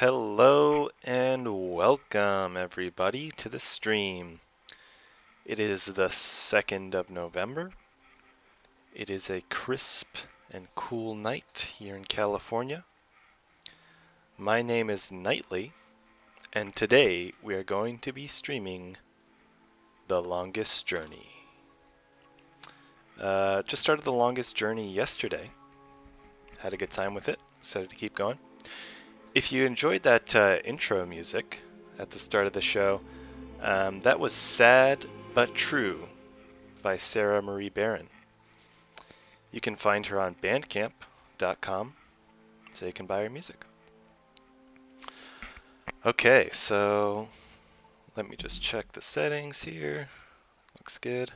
Hello and welcome everybody to the stream. It is the 2nd of November. It is a crisp and cool night here in California. My name is Knightley, and today we are going to be streaming The Longest Journey. Just started The Longest Journey yesterday. Had a good time with it. Excited to keep going. If you enjoyed that intro music at the start of the show, that was Sad But True by Sarah Marie Barron. You can find her on bandcamp.com so you can buy her music. Okay, so let me just check the settings here. Looks good.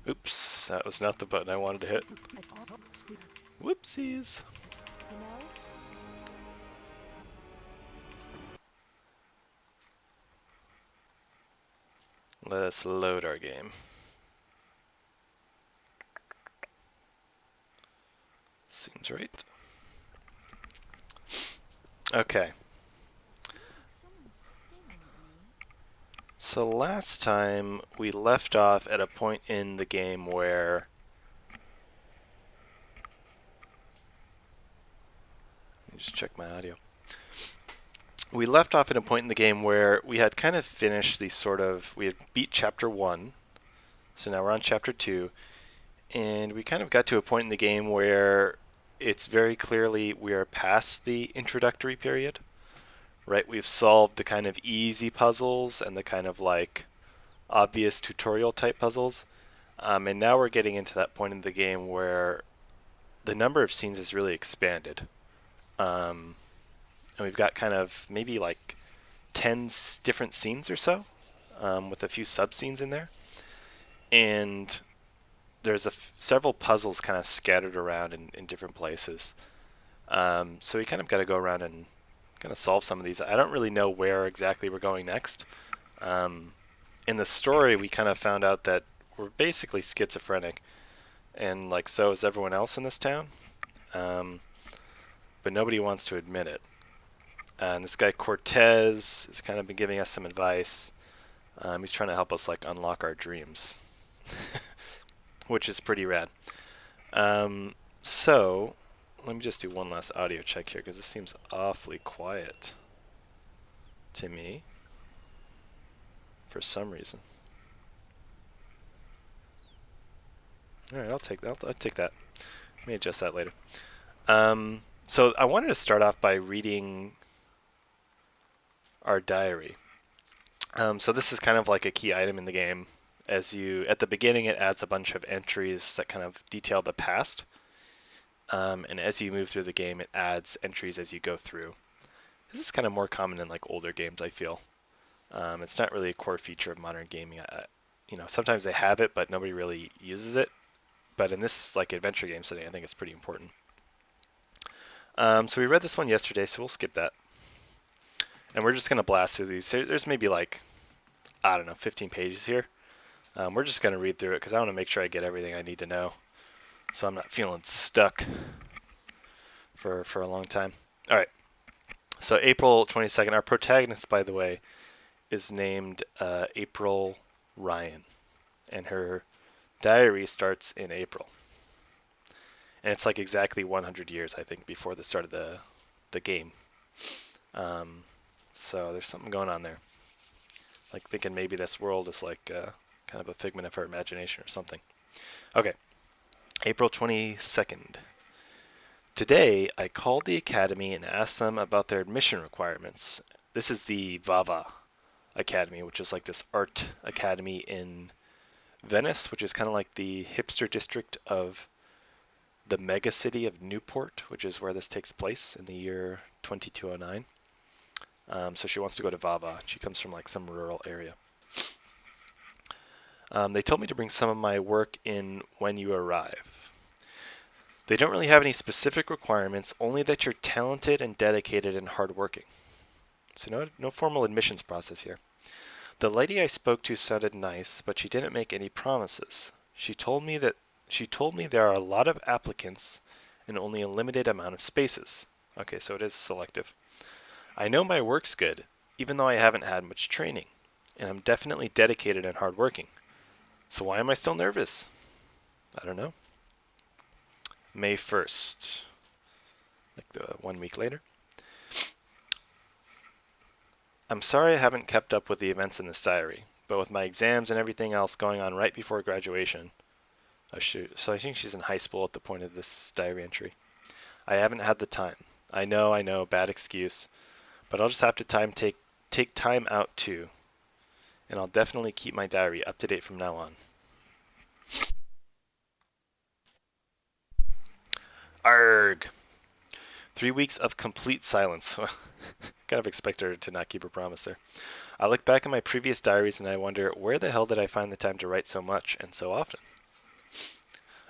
Oops, that was not the button I wanted to hit. Whoopsies. Let us load our game. Seems right. Okay. So last time we left off at a point in the game where let me just check my audio. We left off at a point in the game where we had kind of finished we had beat chapter 1, so now we're on chapter 2, and we kind of got to a point in the game where it's very clearly we are past the introductory period, right? We've solved the kind of easy puzzles and the kind of like obvious tutorial type puzzles, and now we're getting into that point in the game where the number of scenes has really expanded. And we've got kind of maybe like 10 different scenes or so, with a few sub-scenes in there. And there's several puzzles kind of scattered around in different places. So we kind of got to go around and kind of solve some of these. I don't really know where exactly we're going next. In the story, we kind of found out that we're basically schizophrenic, and like so is everyone else in this town. But nobody wants to admit it. And this guy Cortez has kind of been giving us some advice. He's trying to help us like unlock our dreams, which is pretty rad. So let me just do one last audio check here because this seems awfully quiet to me for some reason. All right, I'll take that. I'll take that. Let me adjust that later. So I wanted to start off by reading our diary. So this is kind of like a key item in the game. At the beginning, it adds a bunch of entries that kind of detail the past. And as you move through the game, it adds entries as you go through. This is kind of more common in like older games, I feel. It's not really a core feature of modern gaming. Sometimes they have it, but nobody really uses it. But in this like adventure game setting, I think it's pretty important. So we read this one yesterday, so we'll skip that. And we're just going to blast through these. There's maybe like, 15 pages here. We're just going to read through it because I want to make sure I get everything I need to know, so I'm not feeling stuck for a long time. All right. So April 22nd. Our protagonist, by the way, is named April Ryan, and her diary starts in April. And it's like exactly 100 years, I think, before the start of the game. So there's something going on there. Like thinking maybe this world is like kind of a figment of her imagination or something. Okay, April 22nd. Today, I called the academy and asked them about their admission requirements. This is the Vava Academy, which is like this art academy in Venice, which is kind of like the hipster district of the mega city of Newport, which is where this takes place in the year 2209. So she wants to go to Vava. She comes from like some rural area. They told me to bring some of my work in when you arrive. They don't really have any specific requirements, only that you're talented and dedicated and hardworking. So no formal admissions process here. The lady I spoke to sounded nice, but she didn't make any promises. She told me there are a lot of applicants and only a limited amount of spaces. Okay, so it is selective. I know my work's good, even though I haven't had much training, and I'm definitely dedicated and hardworking. So why am I still nervous? I don't know. May 1st, like the 1 week later. I'm sorry I haven't kept up with the events in this diary, but with my exams and everything else going on right before graduation, oh shoot, so I think she's in high school at the point of this diary entry. I haven't had the time. I know, bad excuse, but I'll just have to take time out too, and I'll definitely keep my diary up to date from now on. Arg! 3 weeks of complete silence. Kind of expected her to not keep her promise there. I look back at my previous diaries and I wonder, where the hell did I find the time to write so much and so often?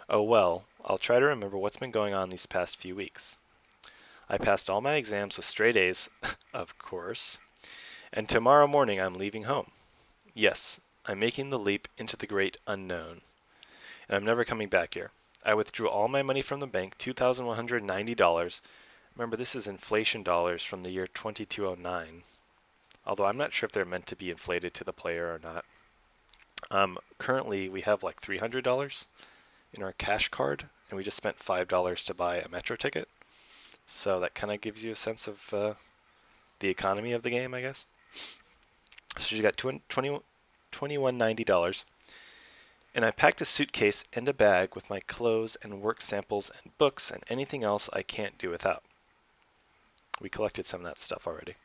Oh well, I'll try to remember what's been going on these past few weeks. I passed all my exams with straight A's, of course, and tomorrow morning I'm leaving home. Yes, I'm making the leap into the great unknown, and I'm never coming back here. I withdrew all my money from the bank, $2,190. Remember, this is inflation dollars from the year 2209, although I'm not sure if they're meant to be inflated to the player or not. Currently, we have like $300 in our cash card, and we just spent $5 to buy a metro ticket. So that kind of gives you a sense of the economy of the game, I guess. So you got $21.90, and I packed a suitcase and a bag with my clothes and work samples and books and anything else I can't do without. We collected some of that stuff already.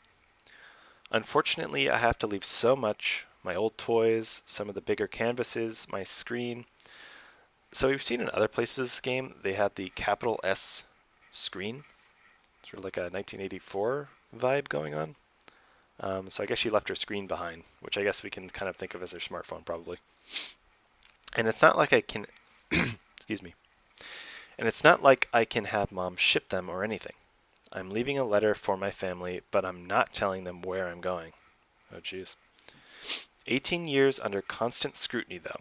Unfortunately, I have to leave so much: my old toys, some of the bigger canvases, my screen. So we've seen in other places this game, they had the capital S screen, sort of like a 1984 vibe going on. So I guess she left her screen behind, which I guess we can kind of think of as her smartphone probably. And it's not like I can, excuse me, and it's not like I can have mom ship them or anything. I'm leaving a letter for my family, but I'm not telling them where I'm going. Oh jeez. 18 years under constant scrutiny, though,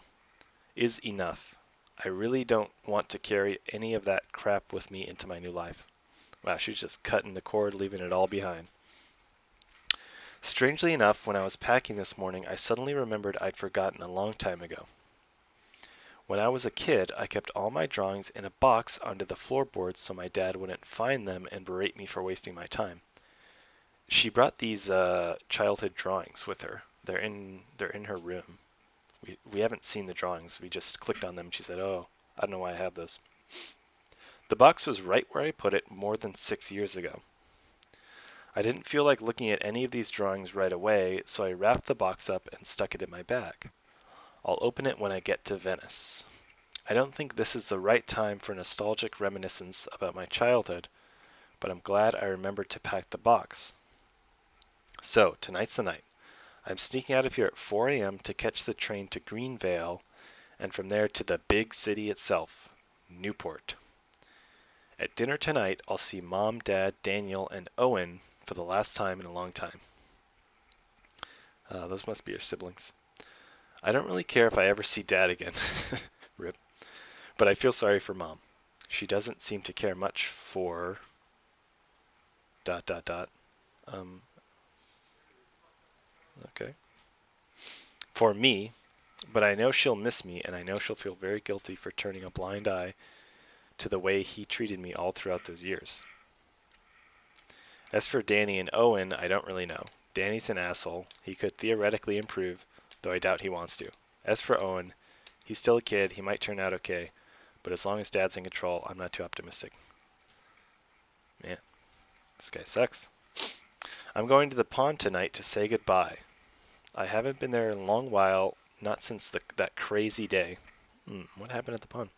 is enough. I really don't want to carry any of that crap with me into my new life. Wow, she's just cutting the cord, leaving it all behind. Strangely enough, when I was packing this morning, I suddenly remembered I'd forgotten a long time ago. When I was a kid, I kept all my drawings in a box under the floorboards so my dad wouldn't find them and berate me for wasting my time. She brought these childhood drawings with her. They're in her room. We haven't seen the drawings. We just clicked on them and she said, "Oh, I don't know why I have those." The box was right where I put it more than 6 years ago. I didn't feel like looking at any of these drawings right away, so I wrapped the box up and stuck it in my bag. I'll open it when I get to Venice. I don't think this is the right time for nostalgic reminiscence about my childhood, but I'm glad I remembered to pack the box. So, tonight's the night. I'm sneaking out of here at 4 a.m. to catch the train to Greenvale, and from there to the big city itself, Newport. At dinner tonight, I'll see Mom, Dad, Daniel, and Owen for the last time in a long time. Those must be your siblings. I don't really care if I ever see Dad again. Rip. But I feel sorry for Mom. She doesn't seem to care much for... ... Okay. For me, but I know she'll miss me, and I know she'll feel very guilty for turning a blind eye to the way he treated me all throughout those years. As for Danny and Owen, I don't really know. Danny's an asshole. He could theoretically improve, though I doubt he wants to. As for Owen, he's still a kid. He might turn out okay, but as long as Dad's in control, I'm not too optimistic. Man, this guy sucks. I'm going to the pond tonight to say goodbye. I haven't been there in a long while, not since that crazy day. What happened at the pond?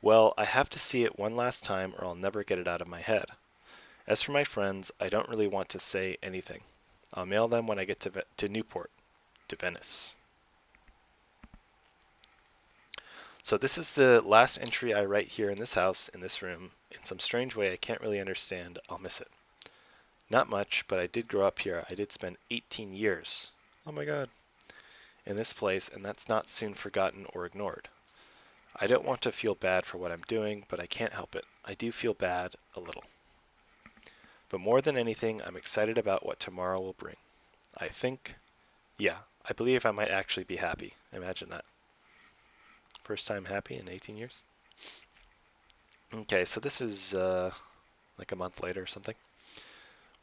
Well, I have to see it one last time or I'll never get it out of my head. As for my friends, I don't really want to say anything. I'll mail them when I get to Newport, to Venice. So this is the last entry I write here in this house, in this room. In some strange way I can't really understand. I'll miss it. Not much, but I did grow up here. I did spend 18 years. Oh my god. In this place, and that's not soon forgotten or ignored. I don't want to feel bad for what I'm doing, but I can't help it. I do feel bad a little. But more than anything, I'm excited about what tomorrow will bring. I believe I might actually be happy. Imagine that. First time happy in 18 years. Okay, so this is like a month later or something.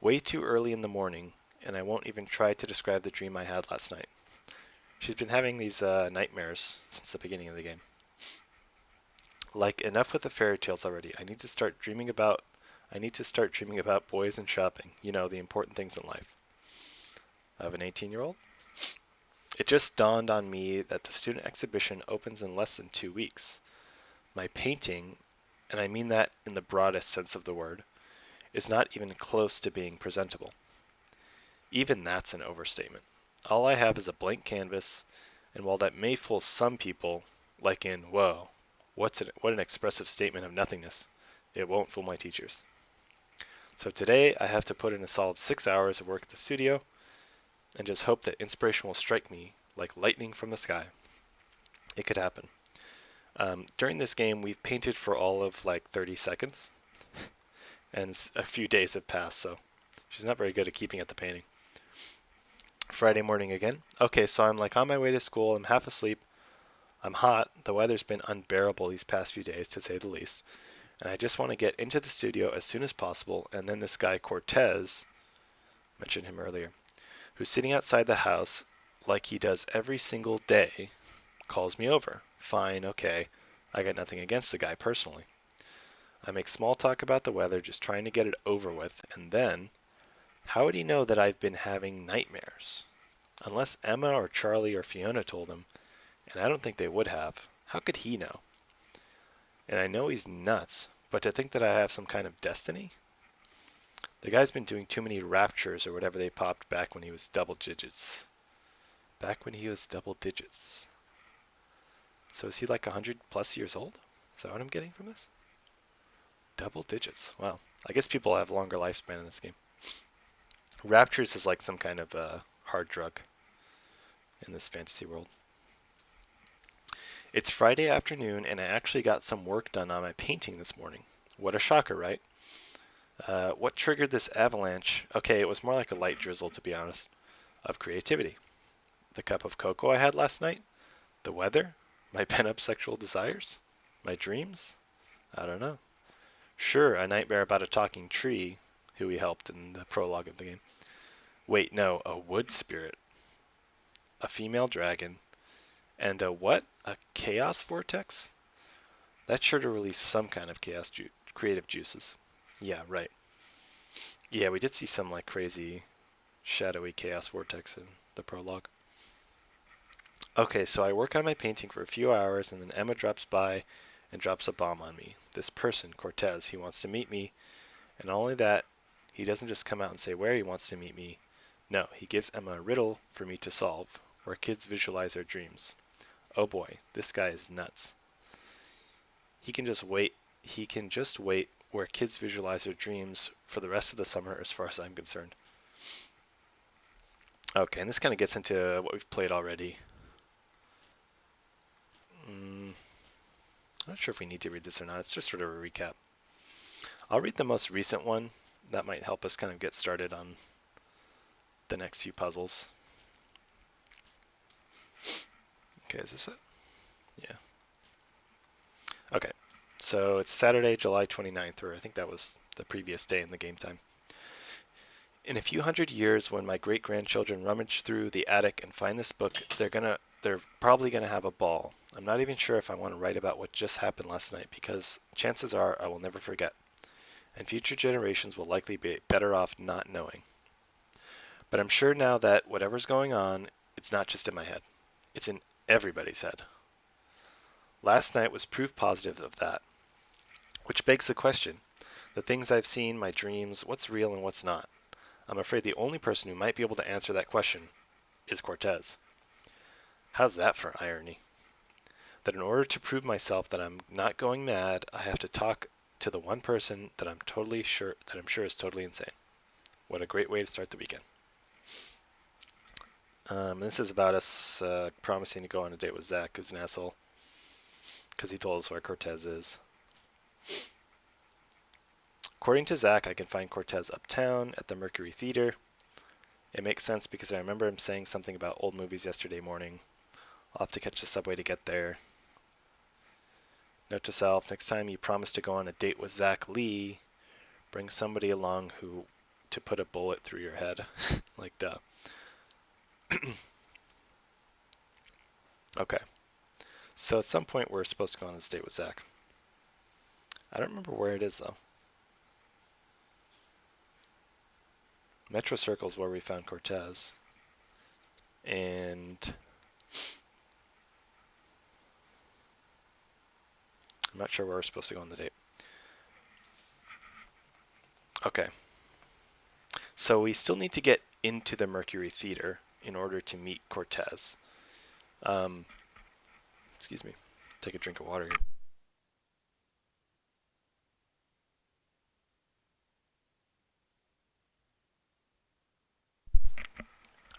Way too early in the morning, and I won't even try to describe the dream I had last night. She's been having these nightmares since the beginning of the game. Like, enough with the fairy tales already. I need to start dreaming about boys and shopping. You know, the important things in life. Of an 18-year-old? It just dawned on me that the student exhibition opens in less than 2 weeks. My painting, and I mean that in the broadest sense of the word, is not even close to being presentable. Even that's an overstatement. All I have is a blank canvas, and while that may fool some people, like in, whoa, what an expressive statement of nothingness, it won't fool my teachers. So today I have to put in a solid 6 hours of work at the studio, and just hope that inspiration will strike me like lightning from the sky. It could happen. During this game, we've painted for all of like 30 seconds, and a few days have passed, so she's not very good at keeping at the painting. Friday morning again. Okay, so I'm like on my way to school. I'm half asleep. I'm hot. The weather's been unbearable these past few days, to say the least. And I just want to get into the studio as soon as possible. And then this guy, Cortez, mentioned him earlier, who's sitting outside the house like he does every single day, calls me over. Fine, okay. I got nothing against the guy personally. I make small talk about the weather, just trying to get it over with. And then, how would he know that I've been having nightmares? Unless Emma or Charlie or Fiona told him, and I don't think they would have. How could he know? And I know he's nuts, but to think that I have some kind of destiny? The guy's been doing too many raptures or whatever they popped back when he was double digits. Back when he was double digits. So is he like 100 plus years old? Is that what I'm getting from this? Double digits. Wow. I guess people have longer lifespan in this game. Raptures is like some kind of hard drug in this fantasy world. It's Friday afternoon, and I actually got some work done on my painting this morning. What a shocker, right? What triggered this avalanche? Okay, it was more like a light drizzle, to be honest, of creativity. The cup of cocoa I had last night? The weather? My pent-up sexual desires? My dreams? I don't know. Sure, a nightmare about a talking tree, who we helped in the prologue of the game. Wait, no, a wood spirit. A female dragon. And a what? A chaos vortex? That's sure to release some kind of creative juices. Yeah, right. Yeah, we did see some like crazy shadowy chaos vortex in the prologue. Okay, so I work on my painting for a few hours, and then Emma drops by and drops a bomb on me. This person, Cortez, he wants to meet me, and not only that, he doesn't just come out and say where he wants to meet me. No, he gives Emma a riddle for me to solve, where kids visualize their dreams. Oh boy, this guy is nuts. He can just wait where kids visualize their dreams for the rest of the summer as far as I'm concerned. Okay, and this kind of gets into what we've played already. I'm not sure if we need to read this or not. It's just sort of a recap. I'll read the most recent one. That might help us kind of get started on the next few puzzles. Okay, is this it? Yeah. Okay, so it's Saturday, July 29th, or I think that was the previous day in the game time. In a few hundred years, when my great-grandchildren rummage through the attic and find this book, they're probably gonna have a ball. I'm not even sure if I want to write about what just happened last night, because chances are I will never forget, and future generations will likely be better off not knowing. But I'm sure now that whatever's going on, it's not just in my head. It's in everybody's head. Last night was proof positive of that. Which begs the question, the things I've seen, my dreams, what's real and what's not? I'm afraid the only person who might be able to answer that question is Cortez. How's that for irony? That in order to prove myself that I'm not going mad, I have to talk to the one person that I'm sure is totally insane. What a great way to start the weekend. This is about us promising to go on a date with Zach, who's an asshole, because he told us where Cortez is. According to Zach, I can find Cortez uptown at the Mercury Theater. It makes sense because I remember him saying something about old movies yesterday morning. I'll have to catch the subway to get there. Note to self, next time you promise to go on a date with Zach Lee, bring somebody along who to put a bullet through your head. Like, duh. Okay. So at some point we're supposed to go on this date with Zach. I don't remember where it is, though. Metro Circle is where we found Cortez. And I'm not sure where we're supposed to go on the date. Okay. So we still need to get into the Mercury Theater in order to meet Cortez. Excuse me. Take a drink of water here.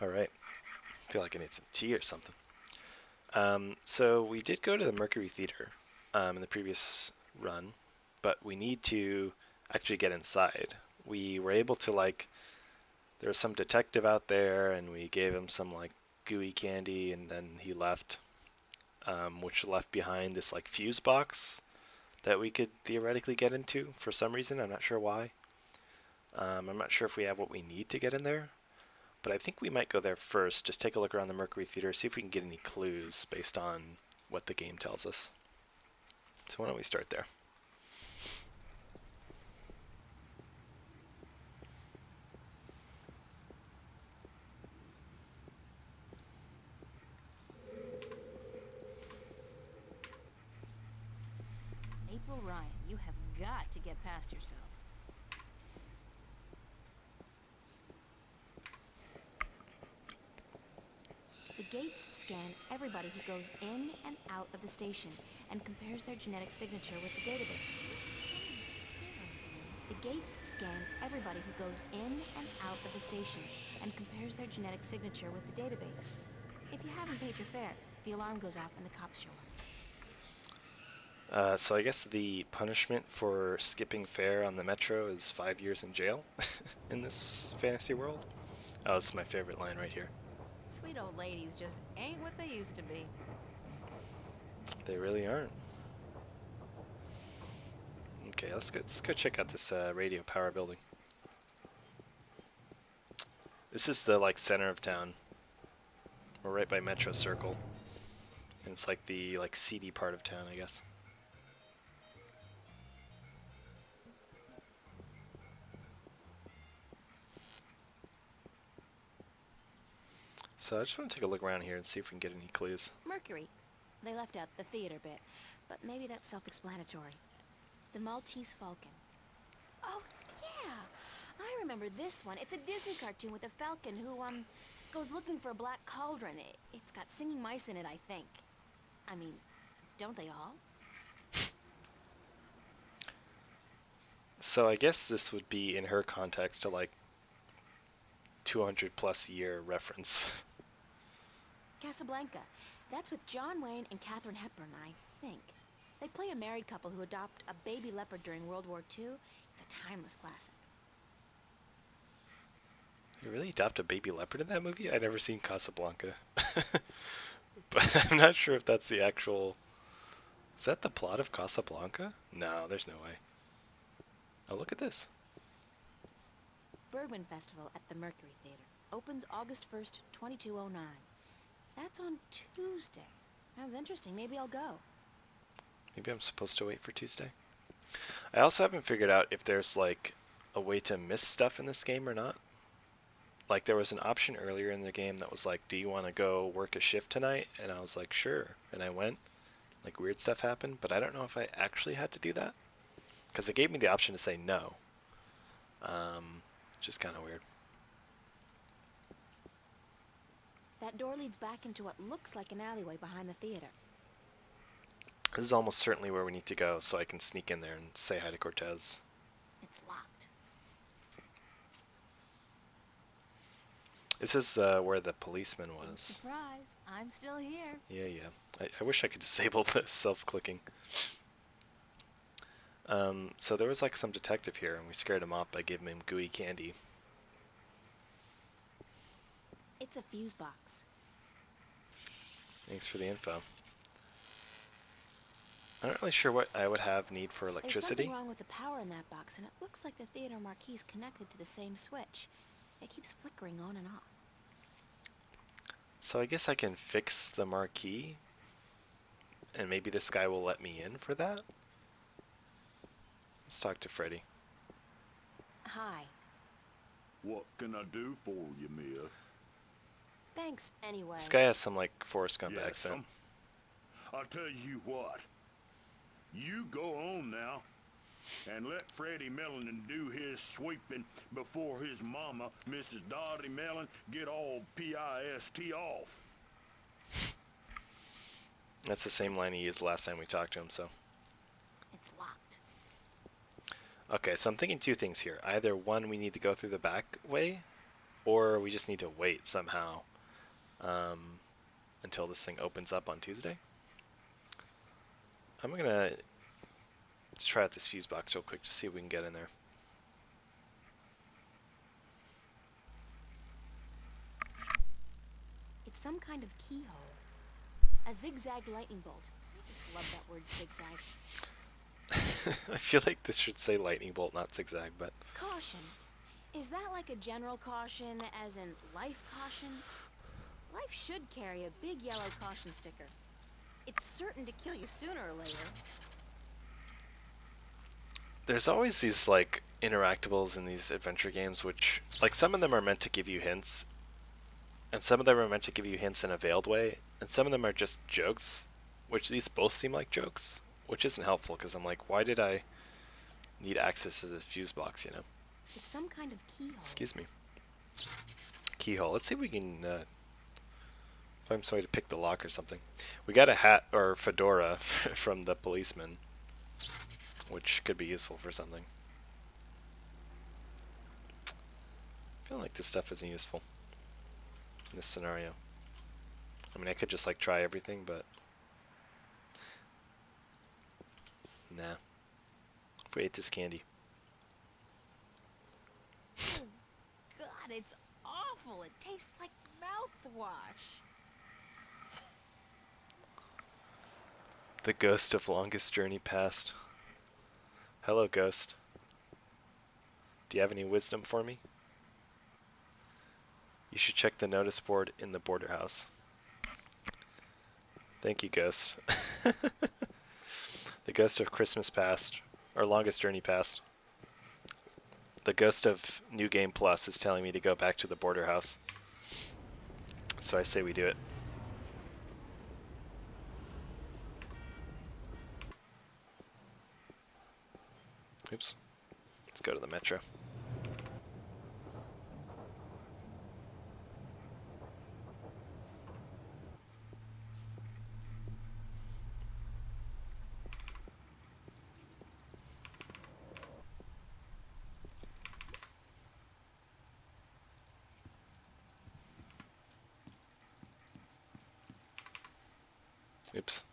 All right. I feel like I need some tea or something. So we did go to the Mercury Theater in the previous run, but we need to actually get inside. We were able to, like, there was some detective out there, and we gave him some, like, gooey candy, and then he left, which left behind this, like, fuse box that we could theoretically get into for some reason. I'm not sure why. I'm not sure if we have what we need to get in there. But I think we might go there first, just take a look around the Mercury Theater, see if we can get any clues based on what the game tells us. So why don't we start there? April Ryan, you have got to get past yourself. The gates scan everybody who goes in and out of the station and compares their genetic signature with the database. Someone's staring at me. The gates scan everybody who goes in and out of the station and compares their genetic signature with the database. If you haven't paid your fare, the alarm goes off and the cops show up. So I guess the punishment for skipping fare on the metro is 5 years in jail in this fantasy world. Oh, this is my favorite line right here. Sweet old ladies just ain't what they used to be. They really aren't. Okay, let's go check out this radio power building. This is the, like, center of town. We're right by Metro Circle. And it's like the, like, seedy part of town, I guess. So I just want to take a look around here and see if we can get any clues. Mercury. They left out the theater bit, but maybe that's self-explanatory. The Maltese Falcon. Oh, yeah! I remember this one. It's a Disney cartoon with a falcon who, goes looking for a black cauldron. It's got singing mice in it, I think. I mean, don't they all? So I guess this would be in her context to, like, 200 plus year reference. Casablanca. That's with John Wayne and Katharine Hepburn, I think. They play a married couple who adopt a baby leopard during World War II. It's a timeless classic. You really adopt a baby leopard in that movie? I've never seen Casablanca. But I'm not sure if that's the actual... Is that the plot of Casablanca? No, there's no way. Oh, look at this. Bergman Festival at the Mercury Theater. Opens August 1st, 2209. That's on Tuesday. Sounds interesting. Maybe I'll go. Maybe I'm supposed to wait for Tuesday. I also haven't figured out if there's, like, a way to miss stuff in this game or not. Like, there was an option earlier in the game that was like, do you want to go work a shift tonight? And I was like, sure. And I went. Like, weird stuff happened, but I don't know if I actually had to do that. Because it gave me the option to say no. Which is kind of weird. That door leads back into what looks like an alleyway behind the theater. This is almost certainly where we need to go, so I can sneak in there and say hi to Cortez. It's locked. This is where the policeman was. Surprise! I'm still here. Yeah. I wish I could disable the self-clicking. So there was like some detective here, and we scared him off by giving him gooey candy. It's a fuse box. Thanks for the info. I'm not really sure what I would have need for There's electricity. something wrong with the power in that box, and it looks like the theater marquee is connected to the same switch. It keeps flickering on and off. So I guess I can fix the marquee, and maybe this guy will let me in for that. Let's talk to Freddy. Hi. What can I do for you, Mia? Thanks, anyway. This guy has some like Forrest Gump Yes, accent. I'll tell you what. You go on now, and let Freddie Mellon do his sweeping before his mama, Mrs. Dottie Mellon, get all pissed off. That's the same line he used last time we talked to him, so. It's locked. Okay, so I'm thinking two things here. Either one, we need to go through the back way, or we just need to wait somehow until this thing opens up on Tuesday. I'm gonna just try out this fuse box real quick to see if we can get in there. It's some kind of keyhole. A zigzag lightning bolt. I just love that word zigzag. I feel like this should say lightning bolt, not zigzag, but Caution. Is that like a general caution, as in life caution? Life should carry a big yellow caution sticker. It's certain to kill you sooner or later. there's always these like interactables in these adventure games, which like some of them are meant to give you hints, and some of them are meant to give you hints in a veiled way, and some of them are just jokes, which these both seem like jokes, which isn't helpful because I'm like, why did I need access to this fuse box, you know? It's some kind of keyhole. Excuse me. Keyhole. Let's see if we can find somebody to pick the lock or something. We got a hat or fedora from the policeman, which could be useful for something. I feel like this stuff isn't useful in this scenario. I mean, I could just like try everything, but nah. If we ate this candy. Oh, God, it's awful. It tastes like mouthwash. The ghost of longest journey past. Hello, ghost. Do you have any wisdom for me? You should check the notice board in the border house. Thank you, ghost. The ghost of Christmas past, or longest journey past. The ghost of New Game Plus is telling me to go back to the border house. So I say we do it. Oops. Let's go to the metro. Oops.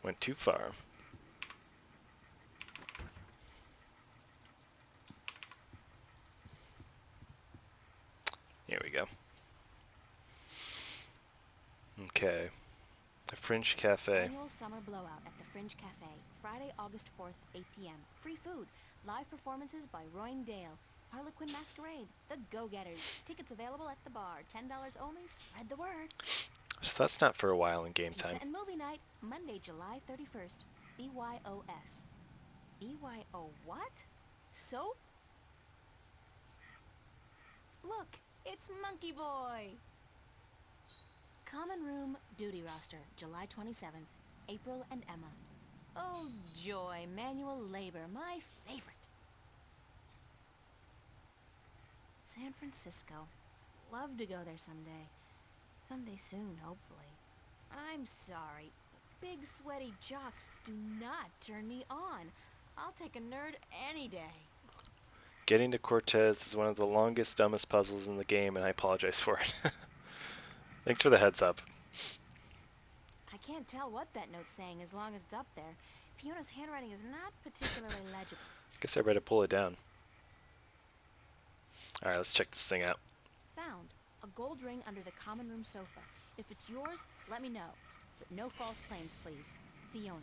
Went too far. Here we go. Okay. The Fringe Cafe. Annual summer blowout at the Fringe Cafe, Friday, August 4th, 8 p.m. Free food. Live performances by Royne Dale. Harlequin Masquerade. The Go-Getters. Tickets available at the bar. $10 only. Spread the word. So that's not for a while in game Pizza time. and movie night, Monday, July 31st. BYOS. BYO what? Soap? Look, it's Monkey Boy. Common Room Duty Roster, July 27th. April and Emma. Oh, joy, manual labor, my favorite. San Francisco. Love to go there someday. Someday soon, hopefully. I'm sorry. Big sweaty jocks do not turn me on. I'll take a nerd any day. Getting to Cortez is one of the longest, dumbest puzzles in the game, and I apologize for it. Thanks for the heads up. I can't tell what that note's saying as long as it's up there. Fiona's handwriting is not particularly legible. Guess I better pull it down. Alright, let's check this thing out. Found a gold ring under the common room sofa. If it's yours, let me know. But no false claims, please. Fiona.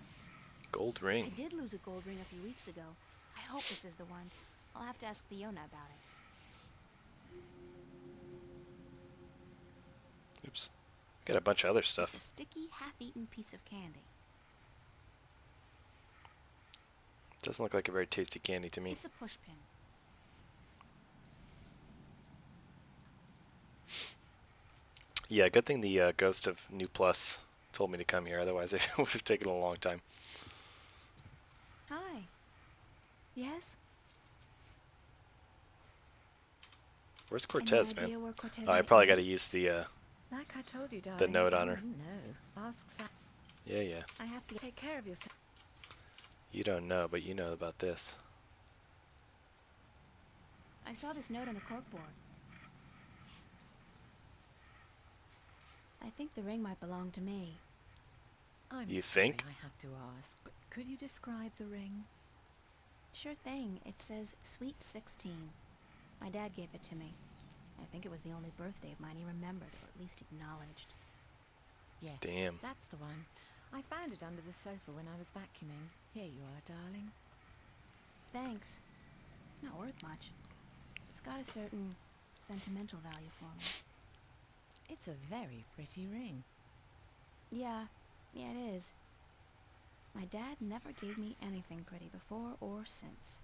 Gold I ring. did lose a gold ring a few weeks ago. I hope this is the one. I'll have to ask Fiona about it. Oops. Got a bunch of other It's stuff. a sticky, half-eaten piece of candy. Doesn't look like a very tasty candy to me. It's a pushpin. Yeah, good thing the ghost of New Plus told me to come here, otherwise it would have taken a long time. Hi. Yes? Where's Cortez, Any man? idea where Cortez Oh, I might probably be? got to use the Like I told you, darling. note on her. No. Ask Sam. Yeah. I have to Take care of yourself. You don't know, but you know about this. I saw this note on the corkboard. I think the ring might belong to me. I'm You sorry think? I have to ask, but could you describe the ring? Sure thing. It says Sweet 16. My dad gave it to me. I think it was the only birthday of mine he remembered, or at least acknowledged. Yes. Damn. That's the one. I found it under the sofa when I was vacuuming. Here you are, darling. Thanks. Not worth much. It's got a certain sentimental value for me. It's a very pretty ring. Yeah, it is. My dad never gave me anything pretty before or since.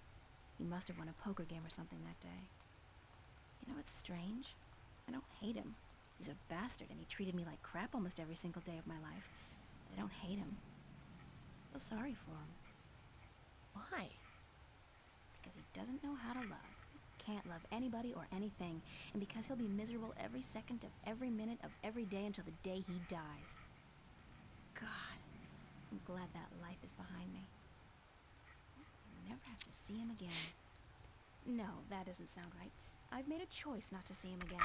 He must have won a poker game or something that day. You know, it's strange. I don't hate him. He's a bastard, and he treated me like crap almost every single day of my life. But I don't hate him. I feel sorry for him. Why? Because he doesn't know how to love. Can't love anybody or anything. And because he'll be miserable every second of every minute of every day until the day he dies. God, I'm glad that life is behind me. I'll never have to see him again. No, that doesn't sound right. I've made a choice not to see him again.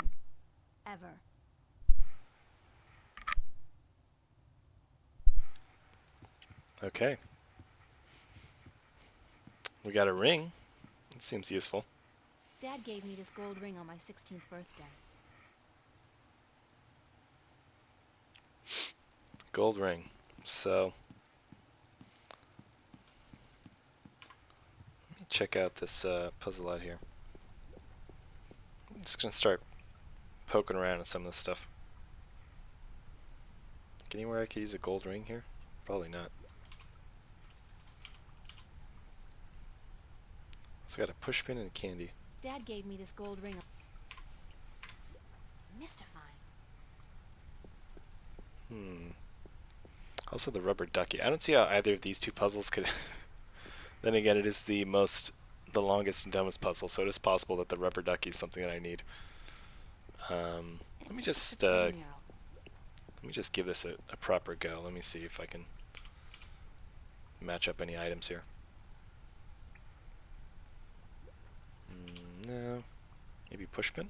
Ever. Okay. We got a ring. It seems useful. Dad gave me this gold ring on my 16th birthday. Gold ring. So, let me check out this puzzle out here. I'm just gonna start poking around at some of this stuff. Anywhere I could use a gold ring here? Probably not. So got a push pin and a candy. Dad gave me this gold ring. Mystifying. Also the rubber ducky. I don't see how either of these two puzzles could... Then again, it is the longest and dumbest puzzle, so it is possible that the rubber ducky is something that I need. Let me just give this a proper go. Let me see if I can match up any items here. No. Maybe pushpin?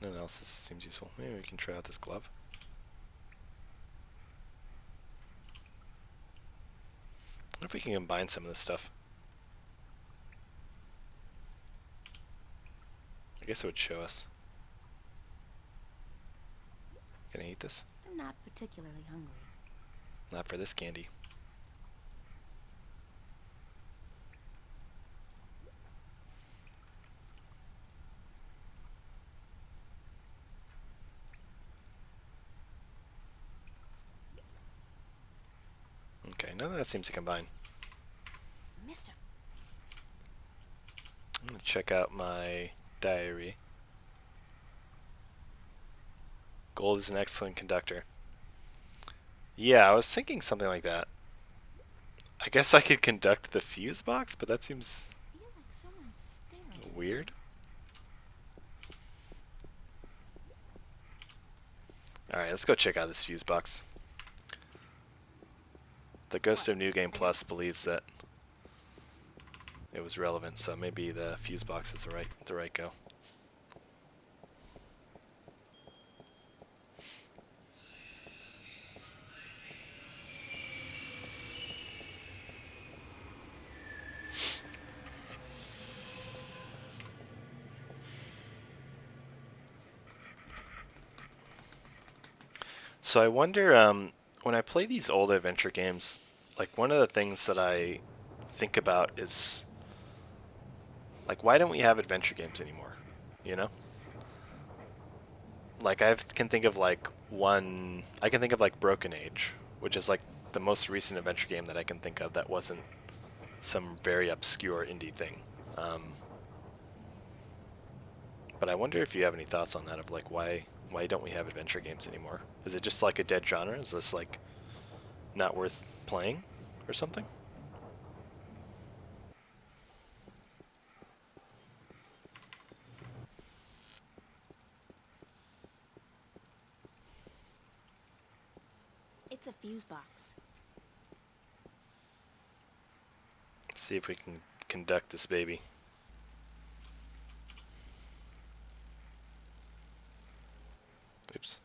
Nothing else seems useful. Maybe we can try out this glove. What if we can combine some of this stuff? I guess it would show us. Can I eat this? I'm not particularly hungry. Not for this candy. Okay, none of that seems to combine. Mister. I'm going to check out my diary. Gold is an excellent conductor. Yeah, I was thinking something like that. I guess I could conduct the fuse box, but that seems I feel like someone's staring at me. weird. Alright, let's go check out this fuse box. The Ghost of New Game Plus believes that it was relevant, so maybe the fuse box is the right go. So I wonder, when I play these old adventure games, like one of the things that I think about is like, why don't we have adventure games anymore? You know? Like can think of like one. I can think of like Broken Age, which is like the most recent adventure game that I can think of that wasn't some very obscure indie thing. Um, but I wonder if you have any thoughts on that of like why don't we have adventure games anymore? Is it just like a dead genre? Is this like not worth playing or something? It's a fuse box. Let's see if we can conduct this baby. Oops.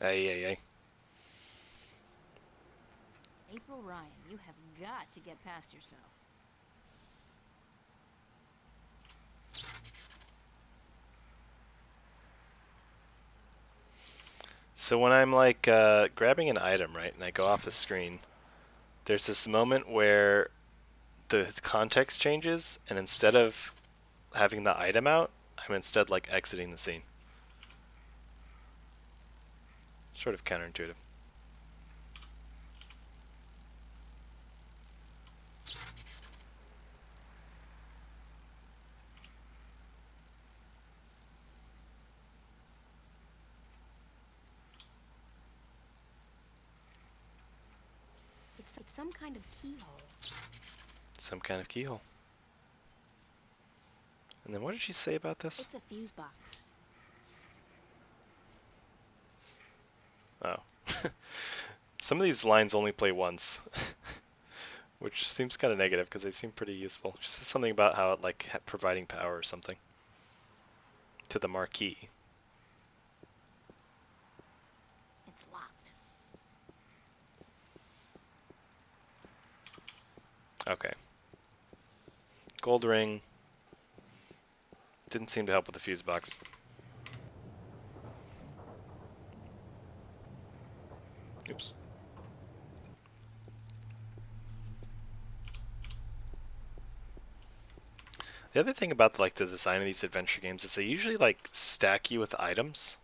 Ay, ay, ay. April Ryan, you have got to get past yourself. So when I'm like grabbing an item, right, and I go off the screen, there's this moment where the context changes, and instead of having the item out, I'm instead like exiting the scene. Sort of counterintuitive. It's some kind of keyhole. Some kind of keyhole. And then what did she say about this? It's a fuse box. Oh. Some of these lines only play once, which seems kind of negative because they seem pretty useful. She says something about how it like providing power or something to the marquee. It's locked. Okay. Gold ring. Didn't seem to help with the fuse box. Oops. The other thing about like the design of these adventure games is they usually like stack you with items.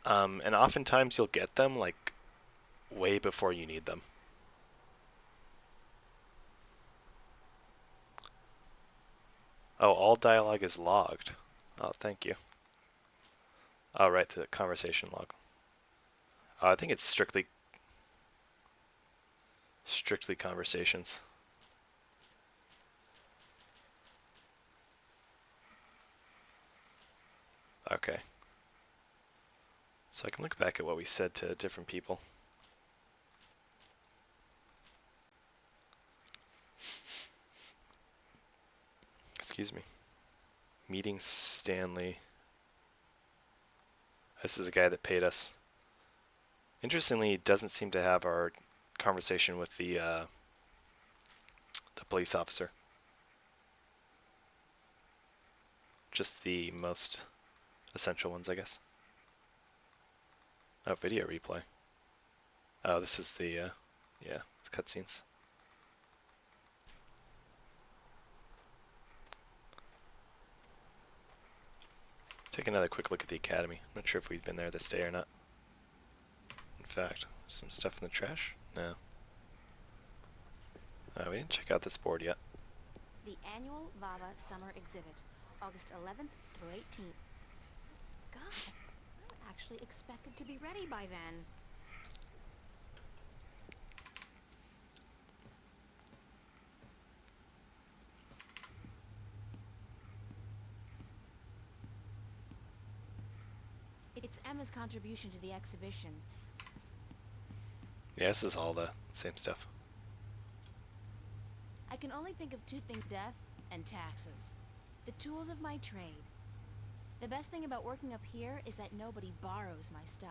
And oftentimes you'll get them like way before you need them. Oh, all dialogue is logged. Oh, thank you. Oh, right, the conversation log. I think it's strictly conversations. Okay. So I can look back at what we said to different people. Excuse me. Meeting Stanley. This is a guy that paid us. Interestingly, he doesn't seem to have our conversation with the police officer. Just the most essential ones, I guess. Oh, video replay. Oh, this is the, yeah, it's cutscenes. Take another quick look at the academy. I'm not sure if we've been there this day or not. In fact, some stuff in the trash? No. We didn't check out this board yet. The annual VAVA Summer Exhibit, August 11th through 18th. God, I actually expected to be ready by then. It's Emma's contribution to the exhibition. Yeah, this is all the same stuff. I can only think of two things: death and taxes. The tools of my trade. The best thing about working up here is that nobody borrows my stuff.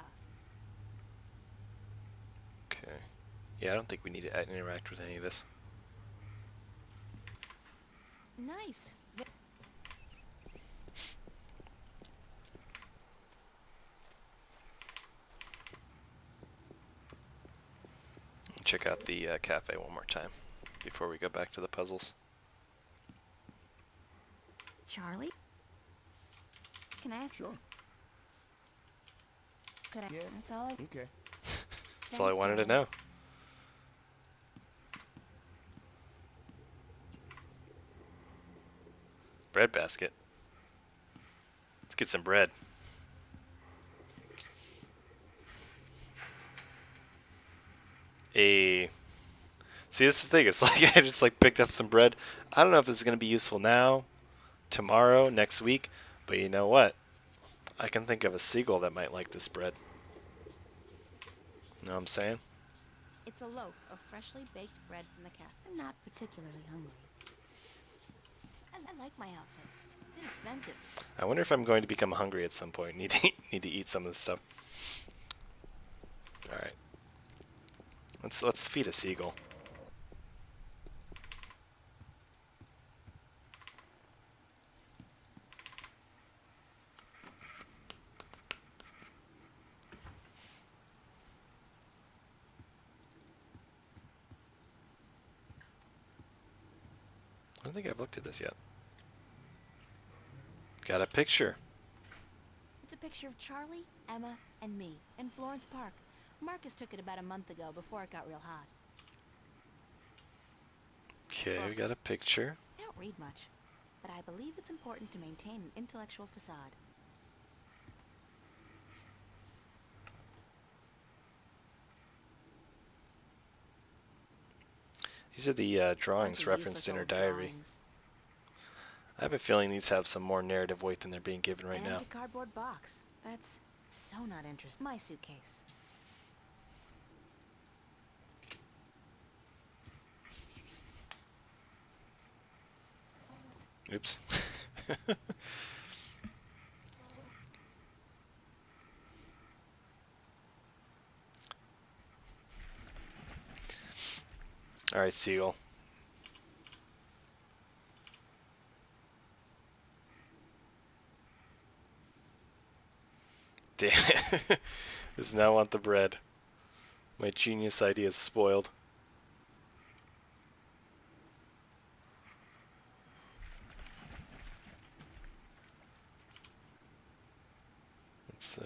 Okay. Yeah, I don't think we need to interact with any of this. Nice. Check out the cafe one more time before we go back to the puzzles. Charlie? Can I ask? Sure. Could I? Yeah. That's all I... Okay. That's all I Thanks, wanted to Charlie. know. Bread basket. Let's get some bread. See, this is the thing. It's like I just like picked up some bread. I don't know if it's going to be useful now, tomorrow, next week, but you know what? I can think of a seagull that might like this bread. Know what I'm saying? It's a loaf of freshly baked bread from the cafe. I'm not particularly hungry. I like my outfit. It's inexpensive. I wonder if I'm going to become hungry at some point. Need to eat some of this stuff. All right. Let's feed a seagull. I don't think I've looked at this yet. Got a picture. It's a picture of Charlie, Emma, and me in Florence Park. Marcus took it about a month ago before it got real hot. Okay, we Books. got a picture. I don't read much, but I believe it's important to maintain an intellectual facade. These are the Bunch drawings of referenced useless in her old diary. drawings. I have a feeling these have some more narrative weight than they're being given right An now. empty cardboard box. That's so not interesting. My suitcase. Oops. All right, seagull. Damn it. Does not want the bread. My genius idea is spoiled. Let's see.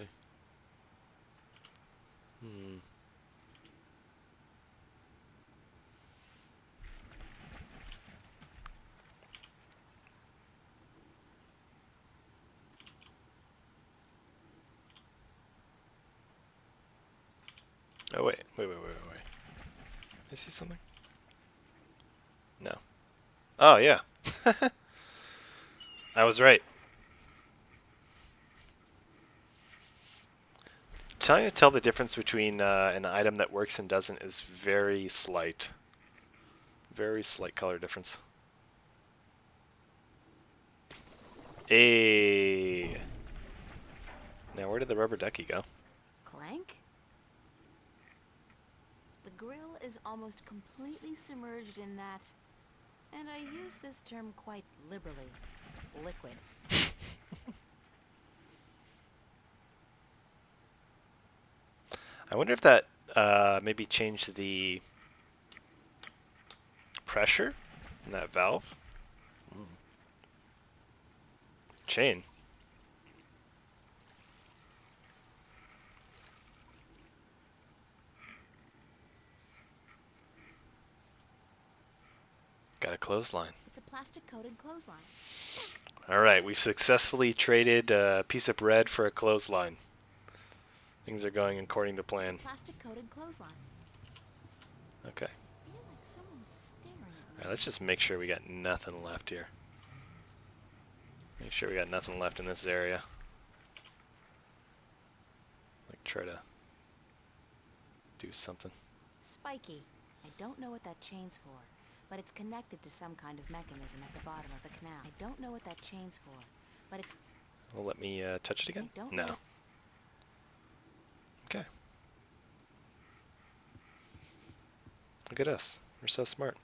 Oh, wait. Wait. I see something? No. Oh, yeah. I was right. Trying to tell the difference between an item that works and doesn't is very slight. Very slight color difference. Hey. Now, where did the rubber ducky go? Clank? The grill is almost completely submerged in that, and I use this term quite liberally, liquid. I wonder if that maybe changed the pressure in that valve. Chain. Got a clothesline. It's a plastic-coated clothesline. All right, we've successfully traded a piece of bread for a clothesline. Things are going according to plan. It's a plastic-coated clothesline. Okay. I feel like someone's staring at All me. right, let's just make sure we got nothing left here. Make sure we got nothing left in this area. Like try to do something. Spiky. I don't know what that chain's for, but it's connected to some kind of mechanism at the bottom of the canal. I don't know what that chain's for, but it's... Will let me touch it again? I don't No. know. Okay. Look at us. We're so smart.